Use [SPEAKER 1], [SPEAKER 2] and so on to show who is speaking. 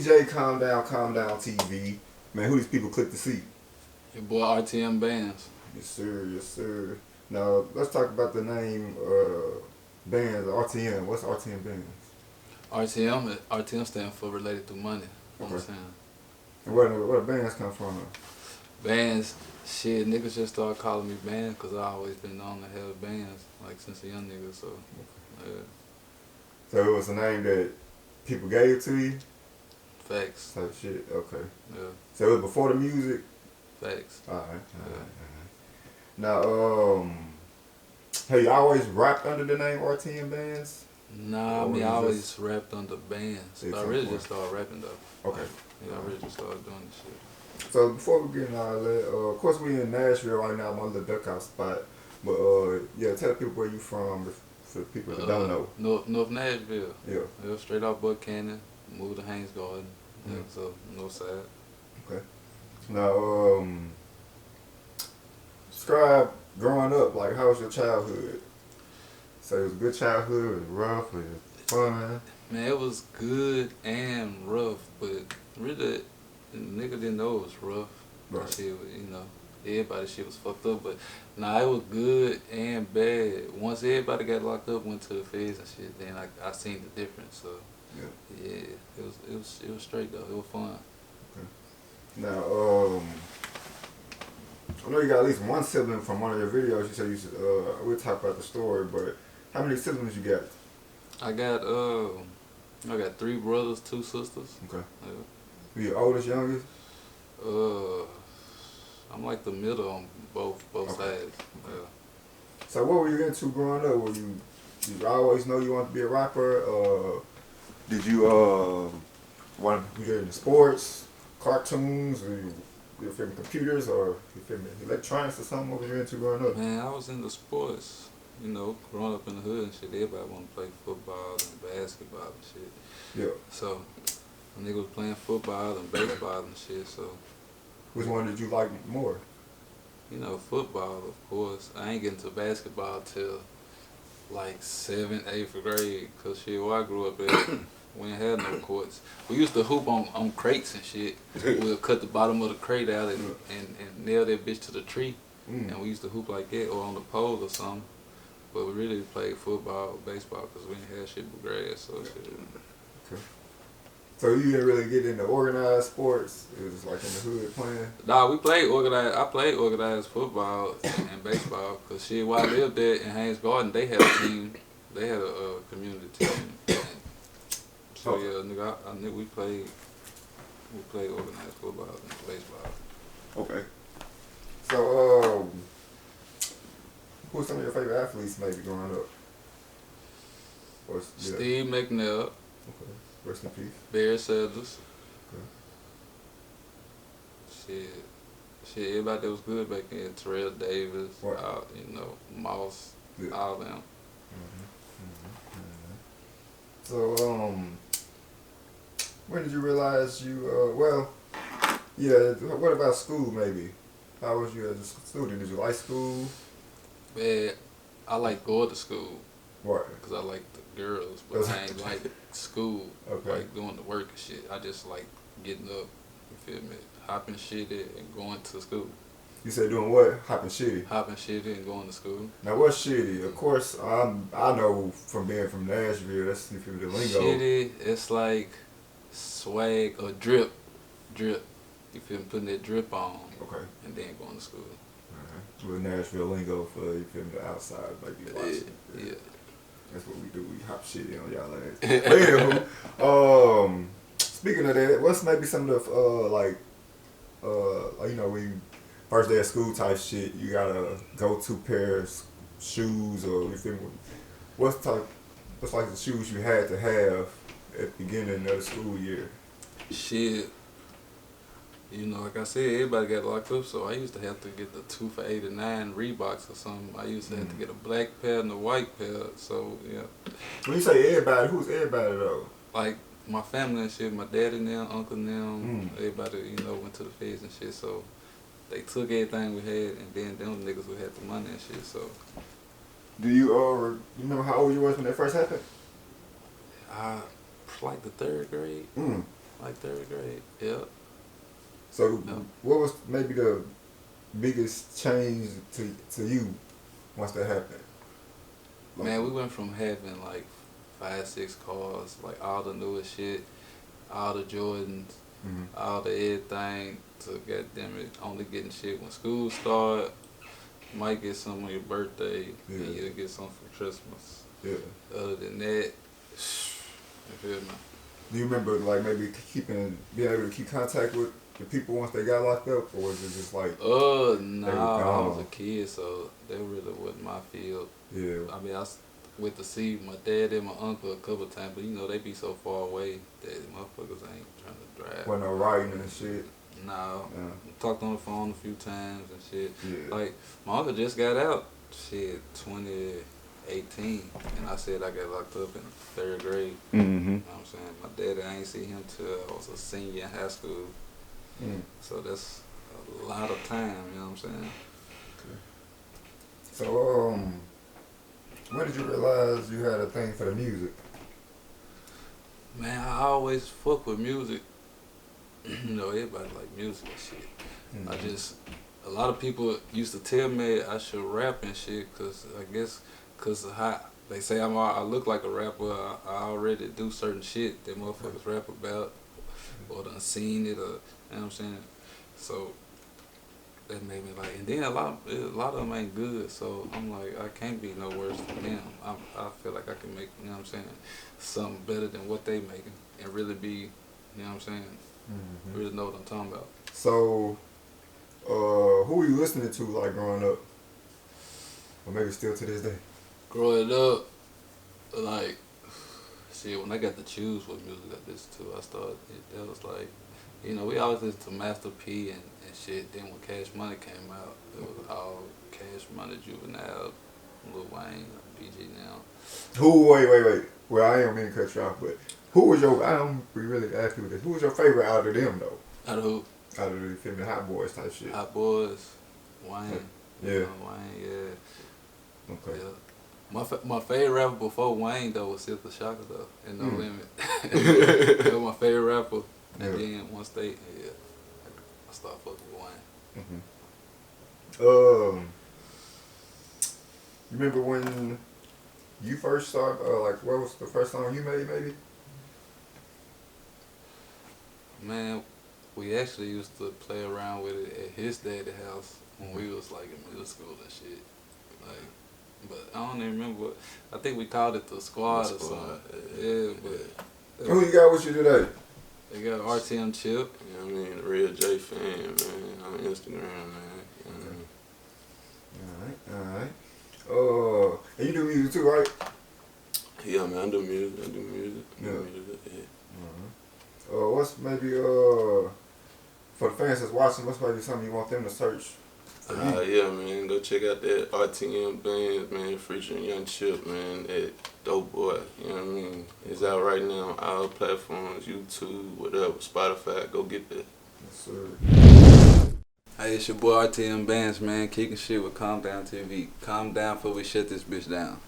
[SPEAKER 1] DJ Calm Down TV. Man, who these people click to see?
[SPEAKER 2] Your boy RTM Bandz.
[SPEAKER 1] Yes, sir. Yes, sir. Now, let's talk about the name Bandz, RTM. What's RTM Bandz?
[SPEAKER 2] RTM stands for related to money. You know what I'm saying?
[SPEAKER 1] And where do Bandz come from?
[SPEAKER 2] Bandz, shit, niggas just started calling me Bandz because I always been known to have bands, like since a young nigga, so, yeah.
[SPEAKER 1] So it was a name that people gave to you?
[SPEAKER 2] Facts.
[SPEAKER 1] Type shit, okay.
[SPEAKER 2] Yeah.
[SPEAKER 1] So it was before the music?
[SPEAKER 2] Facts.
[SPEAKER 1] Alright. Now, have you always rapped under the name RTM Bandz?
[SPEAKER 2] Nah, I always rapped under Bandz. But I really just started rapping though.
[SPEAKER 1] Okay.
[SPEAKER 2] Yeah, I really just started doing this shit.
[SPEAKER 1] So before we get into all that, of course we in Nashville right now, my little duck spot. But yeah, tell people where you from for the people that don't know.
[SPEAKER 2] North Nashville.
[SPEAKER 1] Yeah.
[SPEAKER 2] Straight out Buck Canyon, moved to Haynes Garden. Yeah, so north side.
[SPEAKER 1] Okay. Now, describe growing up. Like, how was your childhood? So it was a good childhood. It was rough. It was fun.
[SPEAKER 2] Man, it was good and rough, but really, the nigga didn't know it was rough.
[SPEAKER 1] Right.
[SPEAKER 2] Shit, you know, everybody shit was fucked up, but nah, it was good and bad. Once everybody got locked up, went to the feds and shit, then I seen the difference. So yeah, it was straight though. It was fun.
[SPEAKER 1] Okay. Now, I know you got at least one sibling from one of your videos. You said you should. We'll talk about the story, but how many siblings you got?
[SPEAKER 2] I got 3 brothers, 2 sisters.
[SPEAKER 1] Okay.
[SPEAKER 2] Yeah.
[SPEAKER 1] You oldest, youngest?
[SPEAKER 2] I'm like the middle on both sides.
[SPEAKER 1] Okay.
[SPEAKER 2] Yeah.
[SPEAKER 1] So what were you into growing up? Did you always know you wanted to be a rapper? Did you want to be in sports, cartoons, or you feel me, computers, or you feel me, electronics or something? What were you into growing up?
[SPEAKER 2] Man, I was into sports. You know, growing up in the hood and shit, everybody want to play football and basketball and shit.
[SPEAKER 1] Yeah.
[SPEAKER 2] So, a nigga was playing football and baseball and shit, so.
[SPEAKER 1] Which one did you like more?
[SPEAKER 2] You know, football, of course. I ain't getting to basketball till like 7th, 8th grade, cause shit, where I grew up at, we ain't had no courts. We used to hoop on crates and shit. We'll cut the bottom of the crate out and nail that bitch to the tree. And we used to hoop like that, or on the pole or something. But we really played football, baseball, because we ain't had shit but grass, so shit.
[SPEAKER 1] Okay. So you didn't really get into organized sports? It was like in the hood playing?
[SPEAKER 2] Nah, we played organized. I played organized football and baseball, because shit, while I lived there in Haynes Garden, they had a team. They had a community team. So yeah, nigga, I knew we played organized football and baseball.
[SPEAKER 1] Okay. So, who are some of your favorite athletes maybe growing up? Or, yeah.
[SPEAKER 2] Steve McNair.
[SPEAKER 1] Okay. Rest in peace.
[SPEAKER 2] Barry Sanders.
[SPEAKER 1] Okay.
[SPEAKER 2] Shit, everybody that was good back then. Terrell Davis,
[SPEAKER 1] What?
[SPEAKER 2] you know, Moss, all them.
[SPEAKER 1] So, when did you realize you, well, yeah, what about school maybe? How was you as a student? Did you like school?
[SPEAKER 2] Man, I like going to school.
[SPEAKER 1] Right.
[SPEAKER 2] Because I like the girls, but I ain't like school,
[SPEAKER 1] Okay.
[SPEAKER 2] like doing the work and shit. I just like getting up, you feel me, hopping Shiddy and going to school.
[SPEAKER 1] You said doing what? Hopping Shiddy?
[SPEAKER 2] Hopping Shiddy and going to school.
[SPEAKER 1] Now what's Shiddy? Of course, I know from being from Nashville, that's the lingo.
[SPEAKER 2] Shiddy, it's like swag or drip. You feel me, putting that drip on.
[SPEAKER 1] Okay.
[SPEAKER 2] And then going to school.
[SPEAKER 1] With Nashville lingo for, you feel me, the outside, like you watching.
[SPEAKER 2] Yeah.
[SPEAKER 1] That's what we do. We hop Shiddy on y'all ass. But anywho, speaking of that, what's maybe some of the you know, when first day of school type shit, you got a go-to pair of shoes, or you feel me? What's like the shoes you had to have at the beginning of the school year?
[SPEAKER 2] Shit. You know, like I said, everybody got locked up, so I used to have to get the 2 for $89 Reeboks or something. I used to have to get a black pair and a white pair, so yeah.
[SPEAKER 1] When you say everybody, who's everybody though?
[SPEAKER 2] Like my family and shit, my dad and them, uncle and them, everybody, you know, went to the feds and shit, so they took everything we had, and then them niggas who had the money and shit, so.
[SPEAKER 1] Do you remember how old you was when that first happened?
[SPEAKER 2] Like the 3rd grade. Like 3rd grade. Yep.
[SPEAKER 1] So what was maybe the biggest change to you once that happened? Like,
[SPEAKER 2] Man, we went from having like 5, 6 cars, like all the newest shit, all the Jordans, all the everything, to goddamn it, only getting shit when school start. Might get something on your birthday, and you'll get something for Christmas.
[SPEAKER 1] Yeah.
[SPEAKER 2] Other than that, you feel me?
[SPEAKER 1] Do you remember like maybe being able to keep contact with the people once they got locked up, or was it just like?
[SPEAKER 2] Nah, I was a
[SPEAKER 1] gone?
[SPEAKER 2] kid, so that really wasn't my field.
[SPEAKER 1] Yeah.
[SPEAKER 2] I mean, went to see my dad and my uncle a couple of times, but you know, they be so far away that motherfuckers ain't trying to drive.
[SPEAKER 1] Wasn't no writing and shit.
[SPEAKER 2] No.
[SPEAKER 1] Yeah.
[SPEAKER 2] Talked on the phone a few times and shit.
[SPEAKER 1] Yeah.
[SPEAKER 2] Like, my uncle just got out, 2018, and I said I got locked up in 3rd grade.
[SPEAKER 1] Mm-hmm.
[SPEAKER 2] You know what I'm saying? My daddy, I ain't see him till I was a senior in high school. So that's a lot of time, you know what I'm saying?
[SPEAKER 1] Okay. So, when did you realize you had a thing for the music?
[SPEAKER 2] Man, I always fuck with music. You know, everybody like music and shit. A lot of people used to tell me I should rap and shit, cause I guess, cause of how they say I look like a rapper. I already do certain shit that motherfuckers rap about, or done seen it, or, you know what I'm saying? So that made me like, and then a lot of them ain't good, so I'm like, I can't be no worse than them. I feel like I can make, you know what I'm saying, something better than what they making, and really be, you know what I'm saying, really know what I'm talking about.
[SPEAKER 1] So, who were you listening to like growing up, or maybe still to this day?
[SPEAKER 2] Growing up, like, see, when I got to choose what music I listened to, that was like, you know, we always listened to Master P and shit. Then when Cash Money came out, it was all Cash Money, Juvenile, Lil Wayne, BG now.
[SPEAKER 1] Wait. Well, I ain't mean to cut you off, but who was your, I don't really ask you this, who was your favorite out of them though?
[SPEAKER 2] Out of who?
[SPEAKER 1] Out of the film, the Hot Boys type shit.
[SPEAKER 2] Hot Boys, Wayne.
[SPEAKER 1] Yeah.
[SPEAKER 2] You know, Wayne, yeah.
[SPEAKER 1] Okay.
[SPEAKER 2] Yeah. My favorite rapper before Wayne though was Silk the Shocker though, and No Limit. That was my favorite rapper. And then once I started fucking with Wayne.
[SPEAKER 1] You remember when you first started, like, what was the first song you made, maybe?
[SPEAKER 2] Man, we actually used to play around with it at his daddy's house when we was like in middle school and shit. Like, but I don't even remember. I think we called it the Squad or something. Yeah, but
[SPEAKER 1] who you got with you today?
[SPEAKER 2] They got RTM Chip.
[SPEAKER 3] You know what I mean? The Real J fan, man, on Instagram, man.
[SPEAKER 1] Alright. And you do music too, right?
[SPEAKER 3] Yeah, man, I do music.
[SPEAKER 1] Yeah.
[SPEAKER 3] Yeah.
[SPEAKER 1] What's maybe, for the fans that's watching, what's maybe something you want them to search?
[SPEAKER 3] Yeah, man, go check out that RTM Bandz, man, featuring Young Chip, man, that dope boy, you know what I mean? It's out right now on all platforms, YouTube, whatever, Spotify, go get that.
[SPEAKER 1] Yes, sir.
[SPEAKER 2] Hey, it's your boy RTM Bandz, man, kicking shit with Calm Down TV. Calm down before we shut this bitch down.